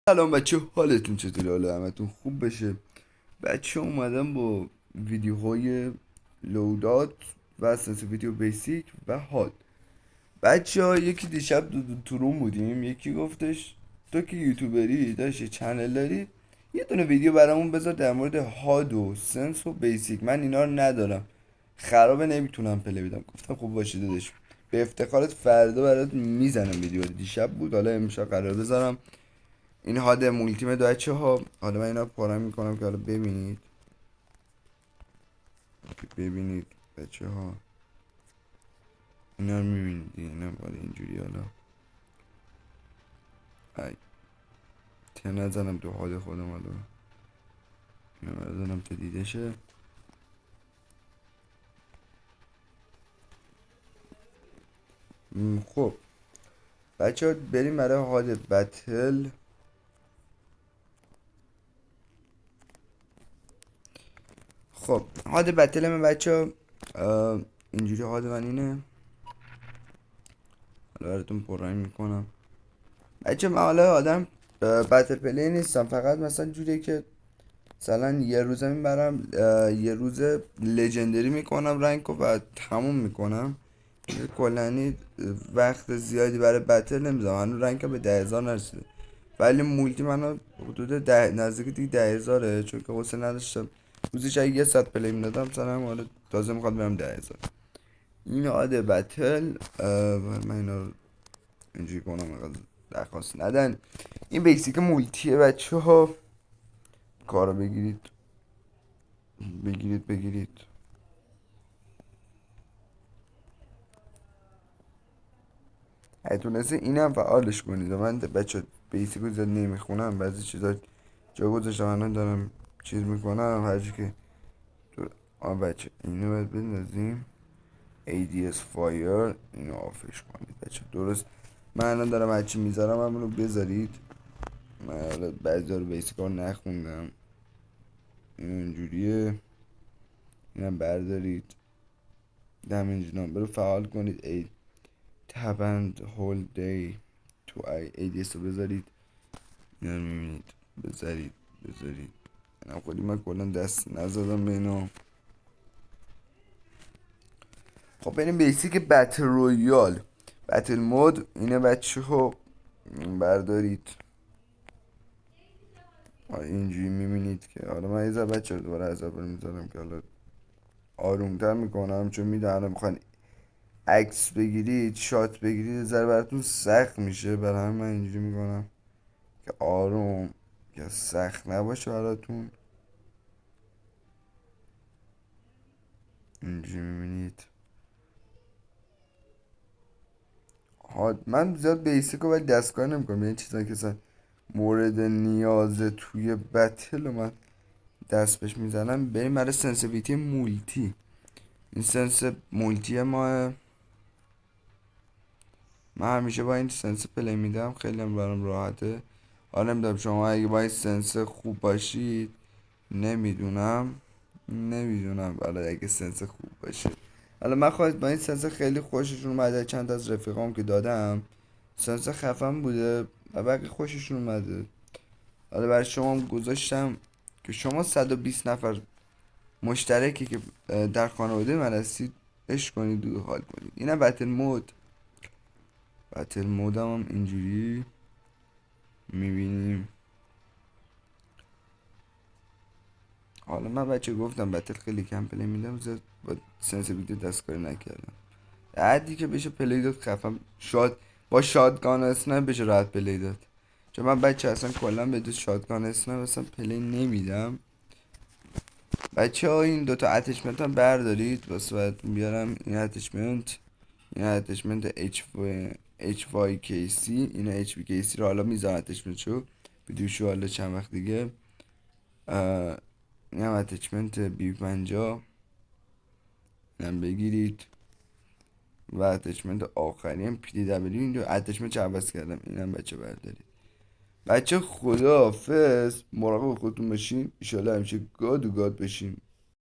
سلام بچه، حالتون چطوری؟ حالا همتون خوب بشه. بچه اومدم با ویدیوهای لودات و اساس ویدیو بیسیک و هاد. بچه ها یکی دیشب تو روم بودیم، یکی گفتش تو که یوتیوبری داشتی چنل داری، یه دونه ویدیو برامون بذار در مورد هاد و سنس و بیسیک. من اینا رو ندارم، خرابه، نمیتونم پلی بدم. گفتم خب باشه داداش، به افتخارت فردا برات میزنم. ویدیو دیشب بود، حالا امشب قرار بذارم. این هاد مولتیمه بچه ها. حالا من اینا پارم میکنم که حالا ببینید بچه ها، اینا رو میبینید، اینا باید اینجوری. حالا ای ته نزنم تو هاد خودم. حالا اینا رو بزنم تا دیده شه. خب بچه ها، بریم برای هاد بتل. خب هاد بتل من بچه ها اینجوری هاد من اینه. حالا براتون پررنگ میکنم بچه. من حالا آدم بتل پلی نیستم، فقط مثلا جوری که مثلا یه روزه میبرم، یه روزه لژندری میکنم رنگو و تموم میکنم. کلانی وقت زیادی برای بتل نمیذارم. هنوز رنگم به 10,000 نرسیده، ولی مولتی منو حدود نزدیک دیگه 10,000، چون که حوصله نداشتم روزی شاید یه ساعت پلی میدادم سرم. حالا تازه میخواد برم 10,000. این عاده بتل. من اینا رو اینجوری کنم اینقدر درخواست ندن. این بیسیک مولتیه بچه ها، کارو بگیرید بگیرید. اگه تونسته اینم فعالش کنید. من بچه بیسیک رو زیاد نمیخونم، بعضی چیزا جا گذاشتم الان دارم چیز میکنم هرچی که بچه اینو باید بندازیم ADS فایر. اینو آفش کنید بچه، درست. من الان دارم هرچی میذارم هم رو بذارید. من حالا بعضی رو بیسیک رو نخوندم. اینو اینجوریه، اینم بردارید. دمیج نامبر رو فعال کنید. تبند هول دی تو ADS رو بذارید. اینا رو میبینید، بذارید. اینا خودی من کلا دست نزدم به اینا. خب بریم بیسیک بتل رویال. بتل مود اینه بچه ها، بردارید. اینجوری میبینید که حالا من یه بچه رو دوباره از اول میذارم که حالا آرومتر میکنم، چون میدونم میخوان عکس بگیرید، شات بگیرید، ذره براتون سخت میشه. برای همین من اینجوری میکنم که آروم، که سخت نباشه براتون. اینجوری میبینید. من زیاد بیسیک رو ولی دستکار نمیکنم، یعنی چیزایی که مثلا مورد نیازه توی بتل و من دست بهش میزنم. بریم برای سنسیویتی مولتی. این سنس مولتی من همیشه با این سنس پلی میدم، خیلی هم برام راحته. حالا نمیدونم شما اگه با این سنس خوب باشید، نمیدونم حالا اگه سنس خوب باشه. حالا من خواهد با این سنس خیلی خوششون اومده، چند از رفیقام که دادم سنس خفن بوده و بقیه خوششون اومده. حالا برای شما هم گذاشتم که شما 120 نفر مشترکی که در خانواده من هستید عشق کنید و حال کنید. اینم بتل مود هم اینجوری میبینیم. حالا من بچه گفتم بتل خیلی کم پلی میدم، زیاد با سنسیبیلیتی دستکاری نکردم. عادی که بشه پلی داد خفم شاد، با شادگان اسنایپ بشه راحت پلی داد. چون من بچه اصلا کلا به دو شادگان اسنایپ اصلا پلی نمیدم. بچه ها این دوتا اتچمنت هم بردارید واسه باید بیارم. این اتچمنت HYKC، این HBKC رو حالا میذارم اتچمنت شو ویدیوشو حالا چند وقت دیگه. این هم اتچمنت B50 اینم بگیرید. و اتچمنت آخری هم PDW. این دو اتچمنت چه عوض کردم، اینم بچه بردارید. بچه خداحافظ، مراقب خودتون باشین. ایشالا همیشه گاد و گاد بشین.